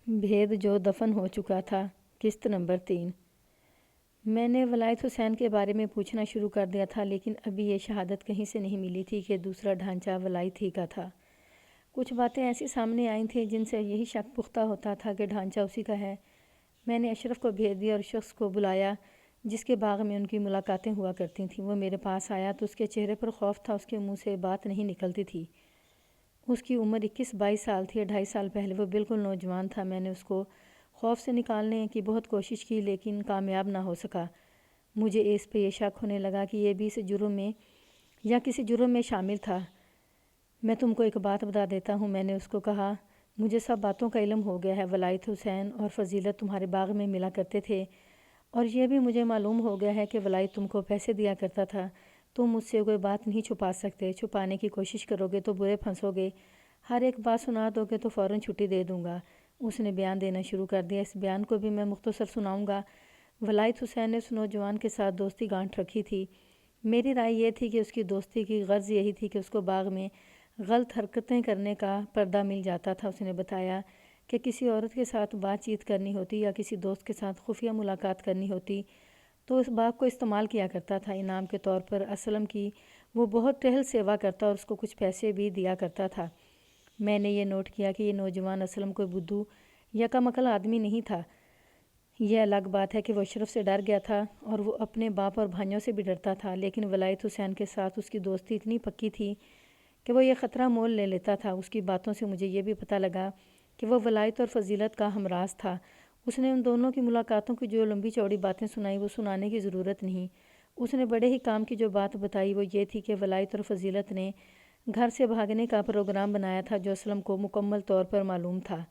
بھید جو دفن ہو چکا تھا، قسط نمبر 3۔ میں نے ولایت حسین کے بارے میں پوچھنا شروع کر دیا تھا، لیکن ابھی یہ شہادت کہیں سے نہیں ملی تھی کہ دوسرا ڈھانچہ ولایت ہی کا تھا۔ کچھ باتیں ایسی سامنے آئی تھیں جن سے یہی شک پختہ ہوتا تھا کہ ڈھانچہ اسی کا ہے۔ میں نے اشرف کو بھیج دیا اور شخص کو بلایا جس کے باغ میں ان کی ملاقاتیں ہوا کرتی تھیں۔ وہ میرے پاس آیا تو اس کے چہرے پر خوف تھا، اس کے منہ سے بات نہیں نکلتی تھی۔ اس کی عمر 21-22 سال تھی، 2.5 سال پہلے وہ بالکل نوجوان تھا۔ میں نے اس کو خوف سے نکالنے کی بہت کوشش کی لیکن کامیاب نہ ہو سکا۔ مجھے اس پہ یہ شک ہونے لگا کہ یہ بھی اس جرم میں یا کسی جرم میں شامل تھا۔ میں تم کو ایک بات بتا دیتا ہوں، میں نے اس کو کہا، مجھے سب باتوں کا علم ہو گیا ہے۔ ولایت حسین اور فضیلت تمہارے باغ میں ملا کرتے تھے، اور یہ بھی مجھے معلوم ہو گیا ہے کہ ولایت تم کو پیسے دیا کرتا تھا۔ تم مجھ سے کوئی بات نہیں چھپا سکتے، چھپانے کی کوشش کرو گے تو برے پھنسو گے، ہر ایک بات سنا دو گے تو فوراً چھٹی دے دوں گا۔ اس نے بیان دینا شروع کر دیا۔ اس بیان کو بھی میں مختصر سناؤں گا۔ ولایت حسین نے اس نوجوان کے ساتھ دوستی گانٹھ رکھی تھی۔ میری رائے یہ تھی کہ اس کی دوستی کی غرض یہی تھی کہ اس کو باغ میں غلط حرکتیں کرنے کا پردہ مل جاتا تھا۔ اس نے بتایا کہ کسی عورت کے ساتھ بات چیت کرنی ہوتی یا کسی دوست کے ساتھ خفیہ ملاقات کرنی ہوتی تو اس باغ کو استعمال کیا کرتا تھا۔ انعام کے طور پر اسلم کی وہ بہت ٹہل سیوا کرتا اور اس کو کچھ پیسے بھی دیا کرتا تھا۔ میں نے یہ نوٹ کیا کہ یہ نوجوان اسلم کوئی بدھو یا کم عقل آدمی نہیں تھا۔ یہ الگ بات ہے کہ وہ اشرف سے ڈر گیا تھا اور وہ اپنے باپ اور بھائیوں سے بھی ڈرتا تھا، لیکن ولایت حسین کے ساتھ اس کی دوستی اتنی پکی تھی کہ وہ یہ خطرہ مول لے لیتا تھا۔ اس کی باتوں سے مجھے یہ بھی پتہ لگا کہ وہ ولایت اور فضیلت کا ہمراز تھا۔ اس نے ان دونوں کی ملاقاتوں کی جو لمبی چوڑی باتیں سنائی وہ سنانے کی ضرورت نہیں۔ اس نے بڑے ہی کام کی جو بات بتائی وہ یہ تھی کہ ولایت اور فضیلت نے گھر سے بھاگنے کا پروگرام بنایا تھا جو اسلم کو مکمل طور پر معلوم تھا۔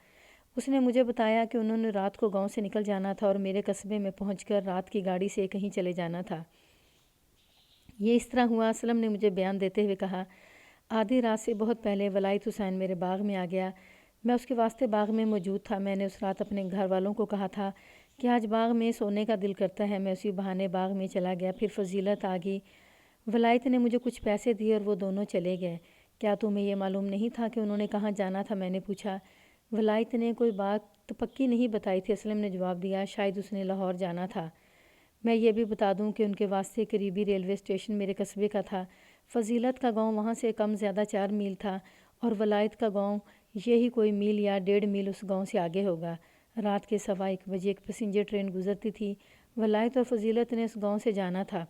اس نے مجھے بتایا کہ انہوں نے رات کو گاؤں سے نکل جانا تھا اور میرے قصبے میں پہنچ کر رات کی گاڑی سے کہیں چلے جانا تھا۔ یہ اس طرح ہوا، اسلم نے مجھے بیان دیتے ہوئے کہا، آدھی رات سے بہت پہلے ولایت حسین میرے باغ میں آ گیا۔ میں اس کے واسطے باغ میں موجود تھا۔ میں نے اس رات اپنے گھر والوں کو کہا تھا کہ آج باغ میں سونے کا دل کرتا ہے۔ میں اسی بہانے باغ میں چلا گیا۔ پھر فضیلت آ گئی، ولایت نے مجھے کچھ پیسے دیے اور وہ دونوں چلے گئے۔ کیا تمہیں یہ معلوم نہیں تھا کہ انہوں نے کہاں جانا تھا؟ میں نے پوچھا۔ ولایت نے کوئی بات پکی نہیں بتائی تھی، اسلم نے جواب دیا، شاید اس نے لاہور جانا تھا۔ میں یہ بھی بتا دوں کہ ان کے واسطے قریبی ریلوے اسٹیشن میرے قصبے کا تھا۔ فضیلت کا گاؤں وہاں سے کم زیادہ 4 میل تھا اور ولایت کا گاؤں یہی کوئی میل یا 1.5 میل اس گاؤں سے آگے ہوگا۔ رات کے 1:15 بجے ایک پیسنجر ٹرین گزرتی تھی۔ ولایت اور فضیلت نے اس گاؤں سے جانا تھا۔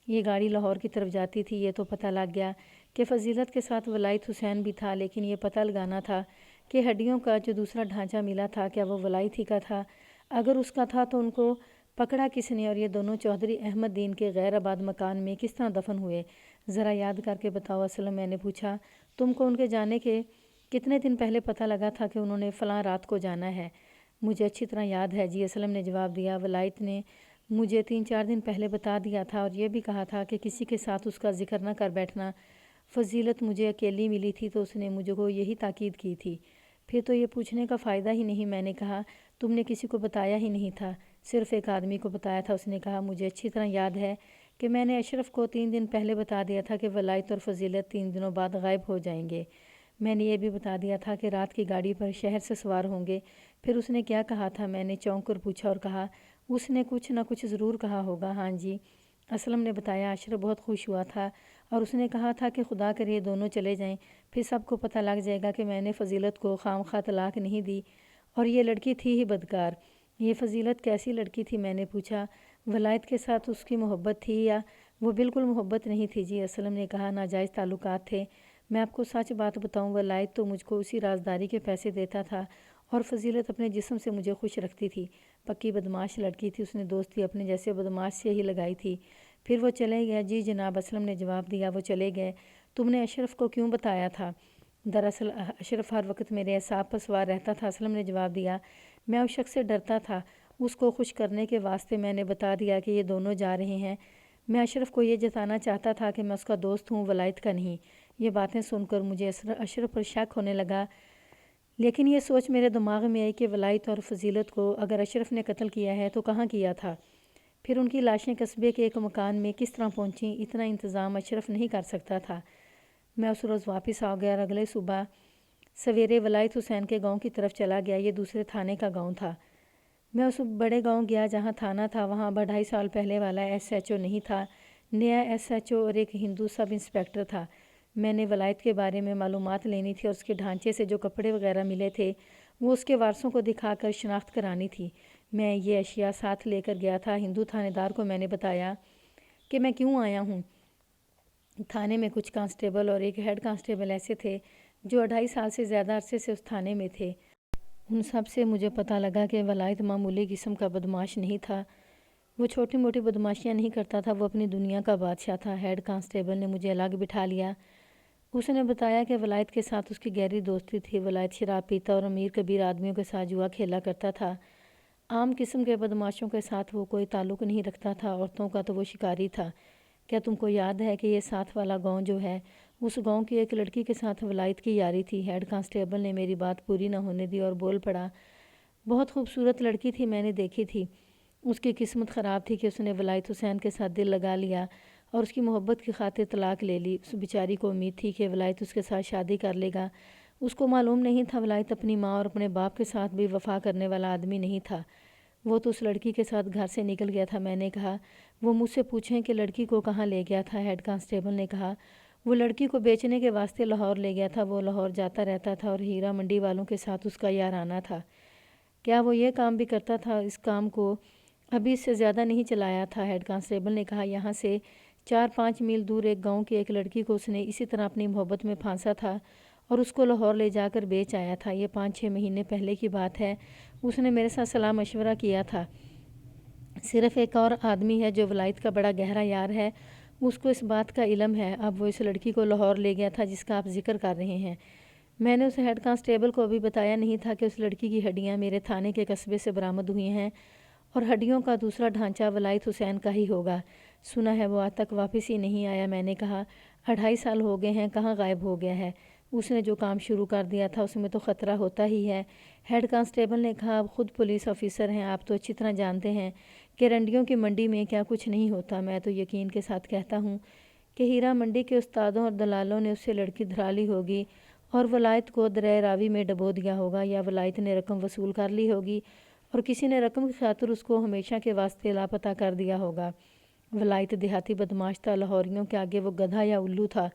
یہ گاڑی لاہور کی طرف جاتی تھی۔ یہ تو پتہ لگ گیا کہ فضیلت کے ساتھ ولایت حسین بھی تھا، لیکن یہ پتہ لگانا تھا کہ ہڈیوں کا جو دوسرا ڈھانچہ ملا تھا کیا وہ ولایت ہی کا تھا؟ اگر اس کا تھا تو ان کو پکڑا کس نے اور یہ دونوں چودھری احمد دین کے غیر آباد مکان میں کس طرح دفن ہوئے؟ ذرا یاد کر کے بتاؤ اسلم، میں نے پوچھا۔ تم کو ان کے جانے کے کتنے دن پہلے پتہ لگا تھا کہ انہوں نے فلاں رات کو جانا ہے؟ مجھے اچھی طرح یاد ہے جی، اسلم نے جواب دیا۔ ولایت نے مجھے 3-4 دن پہلے بتا دیا تھا اور یہ بھی کہا تھا کہ کسی کے ساتھ اس کا ذکر نہ کر بیٹھنا۔ فضیلت مجھے اکیلی ملی تھی تو اس نے مجھ کو یہی تاکید کی تھی۔ پھر تو یہ پوچھنے کا فائدہ ہی نہیں، میں نے کہا، تم نے کسی کو بتایا ہی نہیں تھا، صرف ایک آدمی کو بتایا تھا۔ اس نے کہا، مجھے اچھی طرح یاد ہے کہ میں نے اشرف کو 3 دن پہلے بتا دیا تھا کہ ولایت اور فضیلت 3 دنوں بعد غائب ہو جائیں گے۔ میں نے یہ بھی بتا دیا تھا کہ رات کی گاڑی پر شہر سے سوار ہوں گے۔ پھر اس نے کیا کہا تھا؟ میں نے چونک کر پوچھا اور کہا، اس نے کچھ نہ کچھ ضرور کہا ہوگا۔ ہاں جی، اسلم نے بتایا، اشرف بہت خوش ہوا تھا اور اس نے کہا تھا کہ خدا کرے یہ دونوں چلے جائیں، پھر سب کو پتہ لگ جائے گا کہ میں نے فضیلت کو خواہ طلاق نہیں دی اور یہ لڑکی تھی ہی بدکار۔ یہ فضیلت کیسی لڑکی تھی؟ میں نے پوچھا۔ ولایت کے ساتھ اس کی محبت تھی یا وہ بالکل محبت نہیں تھی جی؟ اسلم نے کہا، ناجائز تعلقات تھے۔ میں آپ کو سچ بات بتاؤں، ولایت تو مجھ کو اسی رازداری کے پیسے دیتا تھا اور فضیلت اپنے جسم سے مجھے خوش رکھتی تھی۔ پکی بدمعاش لڑکی تھی، اس نے دوستی اپنے جیسے بدمعاش سے ہی لگائی تھی۔ پھر وہ چلے گئے؟ جی جناب، اسلم نے جواب دیا، وہ چلے گئے۔ تم نے اشرف کو کیوں بتایا تھا؟ دراصل اشرف ہر وقت میرے اعصاب پر سوار رہتا تھا، اسلم نے جواب دیا۔ میں اس شخص سے ڈرتا تھا، اس کو خوش کرنے کے واسطے میں نے بتا دیا کہ یہ دونوں جا رہے ہیں۔ میں اشرف کو یہ جتانا چاہتا تھا کہ میں اس کا دوست ہوں، ولایت کا نہیں۔ یہ باتیں سن کر مجھے اشرف پر شک ہونے لگا، لیکن یہ سوچ میرے دماغ میں آئی کہ ولایت اور فضیلت کو اگر اشرف نے قتل کیا ہے تو کہاں کیا تھا؟ پھر ان کی لاشیں قصبے کے ایک مکان میں کس طرح پہنچیں؟ اتنا انتظام اشرف نہیں کر سکتا تھا۔ میں اس روز واپس آ گیا اور اگلے صبح سویرے ولایت حسین کے گاؤں کی طرف چلا گیا۔ یہ دوسرے تھانے کا گاؤں تھا۔ میں اس بڑے گاؤں گیا جہاں تھانہ تھا۔ وہاں اب 2.5 سال پہلے والا ایس ایچ او نہیں تھا، نیا ایس ایچ او اور ایک ہندو سب انسپیکٹر تھا۔ میں نے ولایت کے بارے میں معلومات لینی تھی اور اس کے ڈھانچے سے جو کپڑے وغیرہ ملے تھے وہ اس کے وارثوں کو دکھا کر شناخت کرانی تھی۔ میں یہ اشیاء ساتھ لے کر گیا تھا۔ ہندو تھانے دار کو میں نے بتایا کہ میں کیوں آیا ہوں۔ تھانے میں کچھ کانسٹیبل اور ایک ہیڈ کانسٹیبل ایسے تھے جو 2.5 سال سے زیادہ عرصے سے اس تھانے میں تھے۔ ان سب سے مجھے پتہ لگا کہ ولایت معمولی قسم کا بدمعاش نہیں تھا، وہ چھوٹی موٹی بدمعاشیاں نہیں کرتا تھا، وہ اپنی دنیا کا بادشاہ تھا۔ ہیڈ کانسٹیبل نے مجھے الگ بٹھا لیا۔ اس نے بتایا کہ ولایت کے ساتھ اس کی گہری دوستی تھی۔ ولایت شراب پیتا اور امیر کبیر آدمیوں کے ساتھ جوا کھیلا کرتا تھا۔ عام قسم کے بدمعاشوں کے ساتھ وہ کوئی تعلق نہیں رکھتا تھا، عورتوں کا تو وہ شکاری تھا۔ کیا تم کو یاد ہے کہ یہ ساتھ والا گاؤں جو ہے، اس گاؤں کی ایک لڑکی کے ساتھ ولایت کی یاری تھی؟ ہیڈ کانسٹیبل نے میری بات پوری نہ ہونے دی اور بول پڑا، بہت خوبصورت لڑکی تھی، میں نے دیکھی تھی۔ اس کی قسمت خراب تھی کہ اس نے ولایت حسین کے ساتھ دل لگا لیا اور اس کی محبت کی خاطر طلاق لے لی۔ اس بیچاری کو امید تھی کہ ولایت اس کے ساتھ شادی کر لے گا۔ اس کو معلوم نہیں تھا ولایت اپنی ماں اور اپنے باپ کے ساتھ بھی وفا کرنے والا آدمی نہیں تھا۔ وہ تو اس لڑکی کے ساتھ گھر سے نکل گیا تھا۔ میں نے کہا، وہ مجھ سے پوچھیں کہ لڑکی کو کہاں لے گیا تھا؟ ہیڈ کانسٹیبل نے کہا، وہ لڑکی کو بیچنے کے واسطے لاہور لے گیا تھا۔ وہ لاہور جاتا رہتا تھا اور ہیرا منڈی والوں کے ساتھ اس کا یارانہ تھا۔ کیا وہ یہ کام بھی کرتا تھا؟ اس کام کو ابھی اس سے زیادہ نہیں چلایا تھا۔ ہیڈ کانسٹیبل نے کہا، یہاں سے 4-5 میل دور ایک گاؤں کی ایک لڑکی کو اس نے اسی طرح اپنی محبت میں پھانسا تھا اور اس کو لاہور لے جا کر بیچ آیا تھا۔ یہ 5-6 مہینے پہلے کی بات ہے۔ اس نے میرے ساتھ صلاح مشورہ کیا تھا۔ صرف ایک اور آدمی ہے جو ولایت کا بڑا گہرا یار ہے، اس کو اس بات کا علم ہے۔ اب وہ اس لڑکی کو لاہور لے گیا تھا جس کا آپ ذکر کر رہے ہیں۔ میں نے اس ہیڈ کانسٹیبل کو ابھی بتایا نہیں تھا کہ اس لڑکی کی ہڈیاں میرے تھانے کے قصبے سے برآمد ہوئی ہیں اور ہڈیوں کا دوسرا ڈھانچہ ولایت حسین کا ہی ہوگا۔ سنا ہے وہ آج تک واپس ہی نہیں آیا۔ میں نے کہا، 2.5 سال ہو گئے ہیں، کہاں غائب ہو گیا ہے؟ اس نے جو کام شروع کر دیا تھا اس میں تو خطرہ ہوتا ہی ہے۔ ہیڈ کانسٹیبل نے کہا، آپ خود پولیس آفیسر ہیں، آپ تو اچھی طرح جانتے ہیں کہ رنڈیوں کی منڈی میں کیا کچھ نہیں ہوتا۔ میں تو یقین کے ساتھ کہتا ہوں کہ ہیرا منڈی کے استادوں اور دلالوں نے اس سے لڑکی دھرا لی ہوگی اور ولایت کو دریا راوی میں ڈبو دیا ہوگا، یا ولایت نے رقم وصول کر لی ہوگی اور کسی نے رقم کی خاطر اس کو ہمیشہ کے واسطے لاپتہ کر دیا ہوگا۔ ولایت دیہاتی بدمعاش تھا، لاہوریوں کے آگے وہ گدھا یا الو تھا۔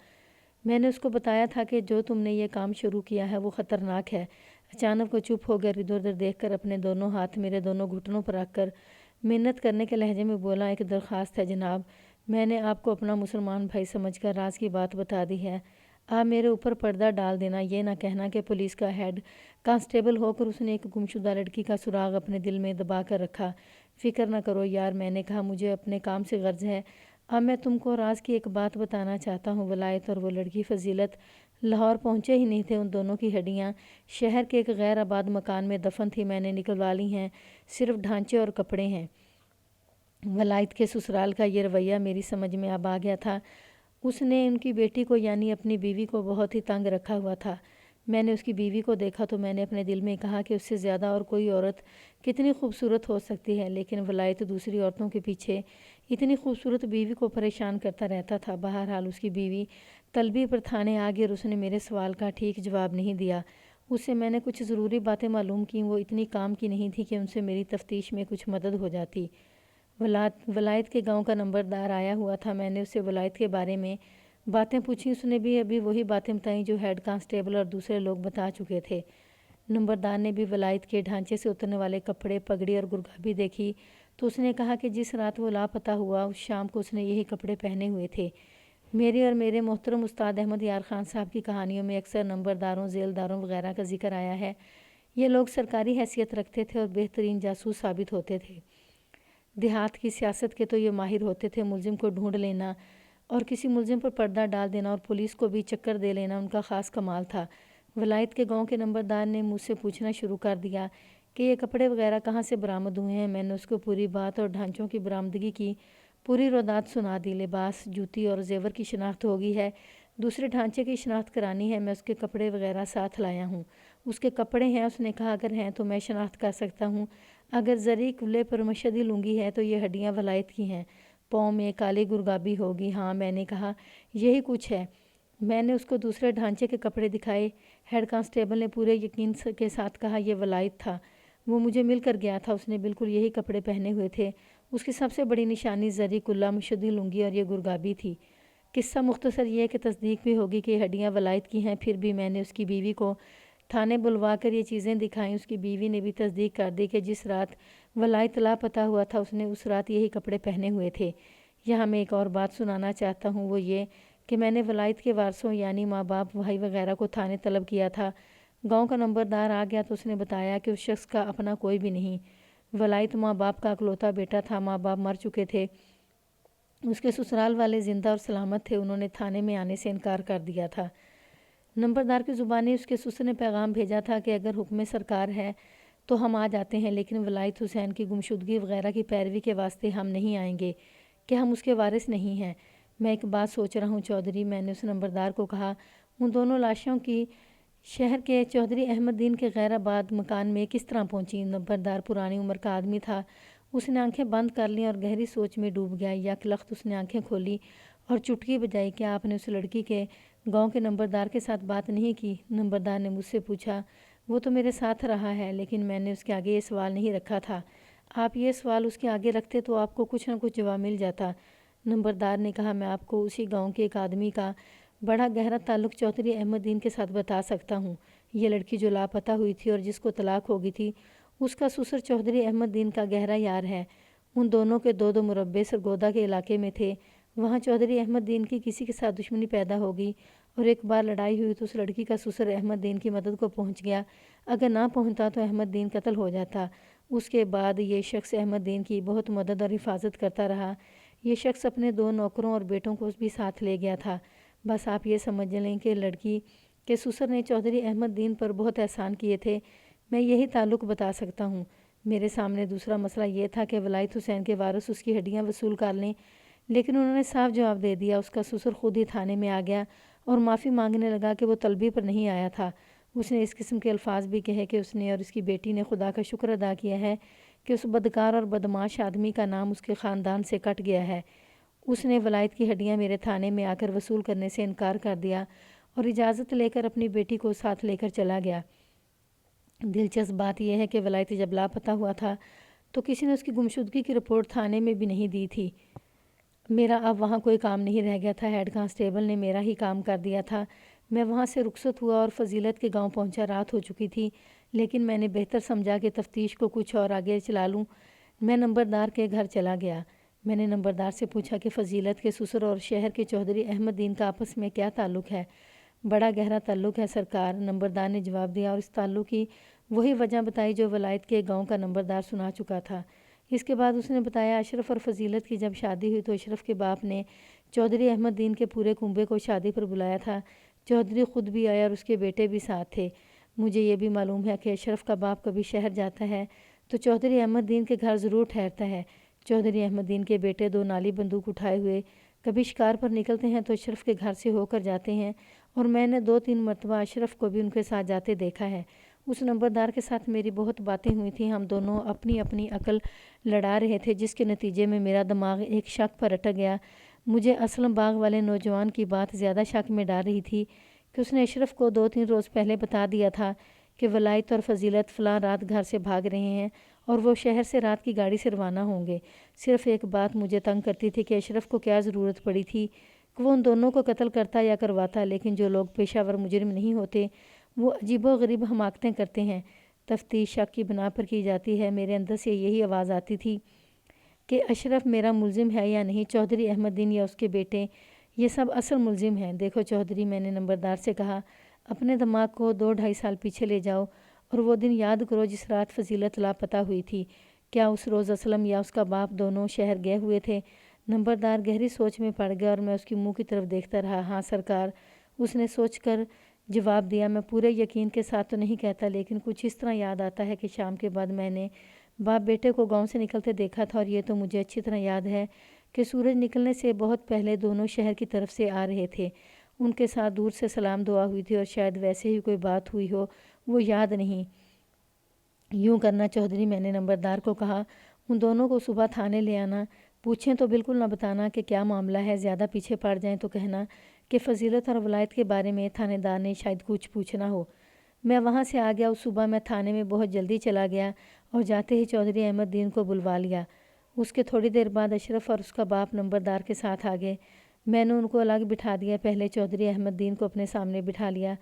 میں نے اس کو بتایا تھا کہ جو تم نے یہ کام شروع کیا ہے وہ خطرناک ہے۔ اچانک وہ چپ ہو گیا، ادھر ادھر دیکھ کر اپنے دونوں ہاتھ میرے دونوں گھٹنوں پر رکھ کر منت کرنے کے لہجے میں بولا، ایک درخواست ہے جناب، میں نے آپ کو اپنا مسلمان بھائی سمجھ کر راز کی بات بتا دی ہے، آپ میرے اوپر پردہ ڈال دینا۔ یہ نہ کہنا کہ پولیس کا ہیڈ کانسٹیبل ہو کر اس نے ایک گمشدہ لڑکی کا سراغ اپنے دل میں دبا کر رکھا۔ فکر نہ کرو یار، میں نے کہا، مجھے اپنے کام سے غرض ہے۔ اب میں تم کو راز کی ایک بات بتانا چاہتا ہوں۔ ولایت اور وہ لڑکی فضیلت لاہور پہنچے ہی نہیں تھے۔ ان دونوں کی ہڈیاں شہر کے ایک غیر آباد مکان میں دفن تھی، میں نے نکلوا لی ہیں، صرف ڈھانچے اور کپڑے ہیں۔ ولایت کے سسرال کا یہ رویہ میری سمجھ میں اب آ گیا تھا۔ اس نے ان کی بیٹی کو یعنی اپنی بیوی کو بہت ہی تنگ رکھا ہوا تھا۔ میں نے اس کی بیوی کو دیکھا تو میں نے اپنے دل میں کہا کہ اس سے زیادہ اور کوئی عورت کتنی خوبصورت ہو سکتی ہے، لیکن ولایت دوسری عورتوں کے پیچھے اتنی خوبصورت بیوی کو پریشان کرتا رہتا تھا۔ بہرحال اس کی بیوی طلبی پر تھانے آ گئی اور اس نے میرے سوال کا ٹھیک جواب نہیں دیا۔ اس سے میں نے کچھ ضروری باتیں معلوم کیں، وہ اتنی کام کی نہیں تھی کہ ان سے میری تفتیش میں کچھ مدد ہو جاتی۔ ولایت کے گاؤں کا نمبردار آیا ہوا تھا۔ میں نے اس سے ولایت کے بارے میں باتیں پوچھیں، اس نے بھی ابھی وہی باتیں بتائیں جو ہیڈ کانسٹیبل اور دوسرے لوگ بتا چکے تھے۔ نمبردار نے بھی ولایت کے ڈھانچے سے اترنے والے کپڑے، پگڑی اور گرگابی دیکھی تو اس نے کہا کہ جس رات وہ لاپتہ ہوا اس شام کو اس نے یہی کپڑے پہنے ہوئے تھے۔ میری اور میرے محترم استاد احمد یار خان صاحب کی کہانیوں میں اکثر نمبرداروں، ذیلداروں وغیرہ کا ذکر آیا ہے۔ یہ لوگ سرکاری حیثیت رکھتے تھے اور بہترین جاسوس ثابت ہوتے تھے۔ دیہات کی سیاست کے تو یہ ماہر ہوتے تھے، ملزم کو ڈھونڈ لینا اور کسی ملزم پر پردہ ڈال دینا اور پولیس کو بھی چکر دے لینا ان کا خاص کمال تھا۔ ولایت کے گاؤں کے نمبردار نے مجھ سے پوچھنا شروع کر دیا کہ یہ کپڑے وغیرہ کہاں سے برآمد ہوئے ہیں۔ میں نے اس کو پوری بات اور ڈھانچوں کی برآمدگی کی پوری روایت سنا دی۔ لباس، جوتی اور زیور کی شناخت ہو گئی ہے، دوسرے ڈھانچے کی شناخت کرانی ہے۔ میں اس کے کپڑے وغیرہ ساتھ لایا ہوں۔ اس کے کپڑے ہیں؟ اس نے کہا، اگر ہیں تو میں شناخت کر سکتا ہوں۔ اگر زری کلے پر مشدی لنگی ہے تو یہ ہڈیاں ولایت کی ہیں۔ پاؤں میں کالی گرگابی ہوگی۔ ہاں، میں نے کہا، یہی کچھ ہے۔ میں نے اس کو دوسرے ڈھانچے کے کپڑے دکھائے۔ ہیڈ کانسٹیبل نے پورے یقین کے ساتھ کہا، یہ ولائد تھا، وہ مجھے مل کر گیا تھا، اس نے بالکل یہی کپڑے پہنے ہوئے تھے۔ اس کی سب سے بڑی نشانی زری کلا مشدی لنگی اور یہ گرگابی تھی۔ قصہ مختصر یہ ہے کہ تصدیق بھی ہوگی کہ یہ ہڈیاں ولائد کی ہیں۔ پھر بھی میں نے اس کی بیوی کو تھانے بلوا کر یہ چیزیں دکھائیں۔ اس کی بیوی نے بھی تصدیق کر دی کہ جس رات ولائد لاپتہ ہوا تھا اس نے اس رات یہی کپڑے پہنے ہوئے تھے۔ یہاں میں ایک اور بات سنانا چاہتا ہوں، وہ یہ کہ میں نے ولائد کے وارثوں یعنی ماں باپ، بھائی وغیرہ کو تھانے طلب کیا تھا۔ گاؤں کا نمبردار آ گیا تو اس نے بتایا کہ اس شخص کا اپنا کوئی بھی نہیں۔ ولائد ماں باپ کا اکلوتا بیٹا تھا، ماں باپ مر چکے تھے، اس کے سسرال والے زندہ اور سلامت تھے، انہوں نے تھانے میں آنے سے انکار کر دیا تھا۔ نمبردار کی زبانی اس کے سسر نے پیغام بھیجا تھا کہ اگر حکم سرکار ہے تو ہم آ جاتے ہیں، لیکن ولائد حسین کی گمشدگی وغیرہ کی پیروی کے واسطے ہم نہیں آئیں گے کہ ہم اس کے وارث نہیں ہیں۔ میں ایک بات سوچ رہا ہوں چودھری، میں نے اس نمبردار کو کہا، ان دونوں لاشوں کی شہر کے چودھری احمد دین کے غیر آباد مکان میں کس طرح پہنچی؟ نمبردار پرانی عمر کا آدمی تھا، اس نے آنکھیں بند کر لیں اور گہری سوچ میں ڈوب گیا۔ یک لخت اس نے آنکھیں کھولی اور چٹکی بجائی، کیا آپ نے اس لڑکی کے گاؤں کے نمبردار کے ساتھ بات نہیں کی؟ نمبردار نے مجھ سے پوچھا۔ وہ تو میرے ساتھ رہا ہے، لیکن میں نے اس کے آگے یہ سوال نہیں رکھا تھا۔ آپ یہ سوال اس کے آگے رکھتے تو آپ کو کچھ نہ کچھ جواب مل جاتا۔ نمبردار نے کہا، میں آپ کو اسی گاؤں کے ایک آدمی کا بڑا گہرا تعلق چودھری احمد دین کے ساتھ بتا سکتا ہوں۔ یہ لڑکی جو لاپتہ ہوئی تھی اور جس کو طلاق ہو گئی تھی، اس کا سسر چودھری احمد دین کا گہرا یار ہے۔ ان دونوں کے دو مربع سرگودا کے علاقے میں تھے۔ وہاں چودھری احمد دین کی کسی کے ساتھ دشمنی پیدا ہو گئی اور ایک بار لڑائی ہوئی تو اس لڑکی کا سسر احمد دین کی مدد کو پہنچ گیا۔ اگر نہ پہنچتا تو احمد دین قتل ہو جاتا۔ اس کے بعد یہ شخص احمد دین کی بہت مدد اور حفاظت کرتا رہا۔ یہ شخص اپنے 2 نوکروں اور بیٹوں کو بھی ساتھ لے گیا تھا۔ بس آپ یہ سمجھ لیں کہ لڑکی کے سسر نے چودھری احمد دین پر بہت احسان کیے تھے۔ میں یہی تعلق بتا سکتا ہوں۔ میرے سامنے دوسرا مسئلہ یہ تھا کہ ولائد حسین کے وارث اس کی ہڈیاں وصول کر لیں، لیکن انہوں نے صاف جواب دے دیا۔ اس کا سسر خود ہی تھانے میں آ گیا اور معافی مانگنے لگا کہ وہ طلبی پر نہیں آیا تھا۔ اس نے اس قسم کے الفاظ بھی کہے کہ اس نے اور اس کی بیٹی نے خدا کا شکر ادا کیا ہے کہ اس بدکار اور بدمعاش آدمی کا نام اس کے خاندان سے کٹ گیا ہے۔ اس نے ولائد کی ہڈیاں میرے تھانے میں آ کر وصول کرنے سے انکار کر دیا اور اجازت لے کر اپنی بیٹی کو ساتھ لے کر چلا گیا۔ دلچسپ بات یہ ہے کہ ولائد جب لاپتہ ہوا تھا تو کسی نے اس کی گمشدگی کی رپورٹ تھانے میں بھی نہیں دی تھی۔ میرا اب وہاں کوئی کام نہیں رہ گیا تھا، ہیڈ کانسٹیبل نے میرا ہی کام کر دیا تھا۔ میں وہاں سے رخصت ہوا اور فضیلت کے گاؤں پہنچا۔ رات ہو چکی تھی، لیکن میں نے بہتر سمجھا کہ تفتیش کو کچھ اور آگے چلا لوں۔ میں نمبردار کے گھر چلا گیا۔ میں نے نمبردار سے پوچھا کہ فضیلت کے سسر اور شہر کے چودھری احمد دین کا آپس میں کیا تعلق ہے؟ بڑا گہرا تعلق ہے سرکار، نمبردار نے جواب دیا، اور اس تعلق کی وہی وجہ بتائی جو ولائد کے گاؤں کا نمبردار سنا چکا تھا۔ اس کے بعد اس نے بتایا، اشرف اور فضیلت کی جب شادی ہوئی تو اشرف کے باپ نے چودھری احمد دین کے پورے کنبے کو شادی پر بلایا تھا۔ چودھری خود بھی آیا اور اس کے بیٹے بھی ساتھ تھے۔ مجھے یہ بھی معلوم ہے کہ اشرف کا باپ کبھی شہر جاتا ہے تو چودھری احمد دین کے گھر ضرور ٹھہرتا ہے۔ چودھری احمد دین کے بیٹے 2 نالی بندوق اٹھائے ہوئے کبھی شکار پر نکلتے ہیں تو اشرف کے گھر سے ہو کر جاتے ہیں، اور میں نے 2-3 مرتبہ اشرف کو بھی ان کے ساتھ جاتے دیکھا ہے۔ اس نمبردار کے ساتھ میری بہت باتیں ہوئی تھیں، ہم دونوں اپنی اپنی عقل لڑا رہے تھے، جس کے نتیجے میں میرا دماغ ایک شک پر اٹک گیا۔ مجھے اسلم باغ والے نوجوان کی بات زیادہ شک میں ڈال رہی تھی کہ اس نے اشرف کو 2-3 روز پہلے بتا دیا تھا کہ ولائد اور فضیلت فلاں رات گھر سے بھاگ رہے ہیں اور وہ شہر سے رات کی گاڑی سے روانہ ہوں گے۔ صرف ایک بات مجھے تنگ کرتی تھی کہ اشرف کو کیا ضرورت پڑی تھی کہ وہ ان دونوں کو قتل کرتا یا کرواتا، لیکن جو لوگ پیشہ ور مجرم نہیں ہوتے وہ عجیب و غریب حماقتیں کرتے ہیں۔ تفتیش شک کی بنا پر کی جاتی ہے۔ میرے اندر سے یہی آواز آتی تھی کہ اشرف میرا ملزم ہے یا نہیں، چودھری احمد دین یا اس کے بیٹے، یہ سب اصل ملزم ہیں۔ دیکھو چودھری، میں نے نمبردار سے کہا، اپنے دماغ کو 2-2.5 سال پیچھے لے جاؤ اور وہ دن یاد کرو جس رات فضیلت لاپتہ ہوئی تھی۔ کیا اس روز اسلم یا اس کا باپ دونوں شہر گئے ہوئے تھے؟ نمبردار گہری سوچ میں پڑ گیا اور میں اس کی منہ کی طرف دیکھتا رہا۔ ہاں سرکار، اس نے سوچ کر جواب دیا۔ میں پورے یقین کے ساتھ تو نہیں کہتا، لیکن کچھ اس طرح یاد آتا ہے کہ شام کے بعد میں نے باپ بیٹے کو گاؤں سے نکلتے دیکھا تھا، اور یہ تو مجھے اچھی طرح یاد ہے کہ سورج نکلنے سے بہت پہلے دونوں شہر کی طرف سے آ رہے تھے۔ ان کے ساتھ دور سے سلام دعا ہوئی تھی اور شاید ویسے ہی کوئی بات ہوئی ہو، وہ یاد نہیں۔ یوں کرنا چودھری، میں نے نمبردار کو کہا، ان دونوں کو صبح تھانے لے آنا، پوچھیں تو بالکل نہ بتانا کہ کیا معاملہ ہے، زیادہ پیچھے پڑ جائیں تو کہنا کہ فضیلت اور ولایت کے بارے میں تھانے دار نے شاید کچھ پوچھنا ہو۔ میں وہاں سے آ گیا۔ اس صبح میں تھانے میں بہت جلدی چلا گیا اور جاتے ہی چودھری احمد دین کو بلوا لیا۔ اس کے تھوڑی دیر بعد اشرف اور اس کا باپ نمبردار کے ساتھ آ گئے۔ میں نے ان کو الگ بٹھا دیا۔ پہلے چودھری احمد دین کو اپنے سامنے بٹھا لیا۔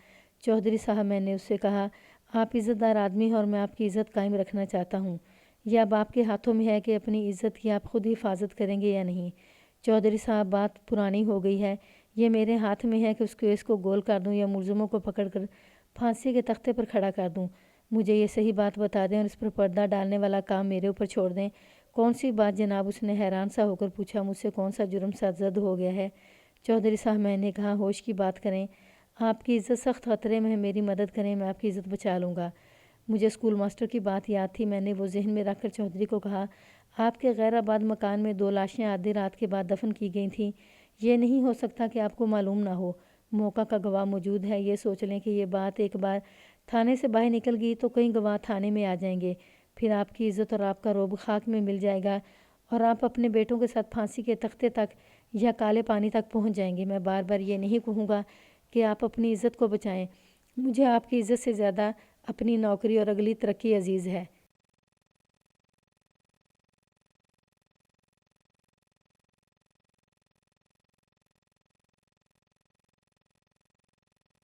چودھری صاحب، میں نے اس سے کہا، آپ عزت دار آدمی ہیں اور میں آپ کی عزت قائم رکھنا چاہتا ہوں۔ یہ اب آپ کے ہاتھوں میں ہے کہ اپنی عزت کی آپ خود حفاظت کریں گے یا نہیں۔ چودھری صاحب، بات پرانی ہو گئی ہے۔ یہ میرے ہاتھ میں ہے کہ اس کیس کو گول کر دوں یا ملزموں کو پکڑ کر پھانسی کے تختے پر کھڑا کر دوں۔ مجھے یہ صحیح بات بتا دیں اور اس پر پردہ ڈالنے والا کام میرے اوپر چھوڑ دیں۔ کون سی بات جناب؟ اس نے حیران سا ہو کر پوچھا۔ مجھ سے کون سا جرم سرزد ہو گیا ہے؟ چودھری صاحب، میں نے کہا، ہوش کی بات کریں۔ آپ کی عزت سخت خطرے میں ہے، میری مدد کریں، میں آپ کی عزت بچا لوں گا۔ مجھے اسکول ماسٹر کی بات یاد تھی۔ میں نے وہ ذہن میں رکھ کر چودھری کو کہا، آپ کے غیر آباد مکان میں 2 لاشیں آدھی رات کے بعد دفن کی گئی تھیں۔ یہ نہیں ہو سکتا کہ آپ کو معلوم نہ ہو۔ موقع کا گواہ موجود ہے۔ یہ سوچ لیں کہ یہ بات ایک بار تھانے سے باہر نکل گئی تو کئی گواہ تھانے میں آ جائیں گے۔ پھر آپ کی عزت اور آپ کا رعب خاک میں مل جائے گا اور آپ اپنے بیٹوں کے ساتھ پھانسی کے تختے تک یا کالے پانی تک پہنچ جائیں گے۔ میں بار بار یہ نہیں کہوں گا کہ آپ اپنی عزت کو بچائیں۔ مجھے آپ کی عزت سے زیادہ اپنی نوکری اور اگلی ترقی عزیز ہے۔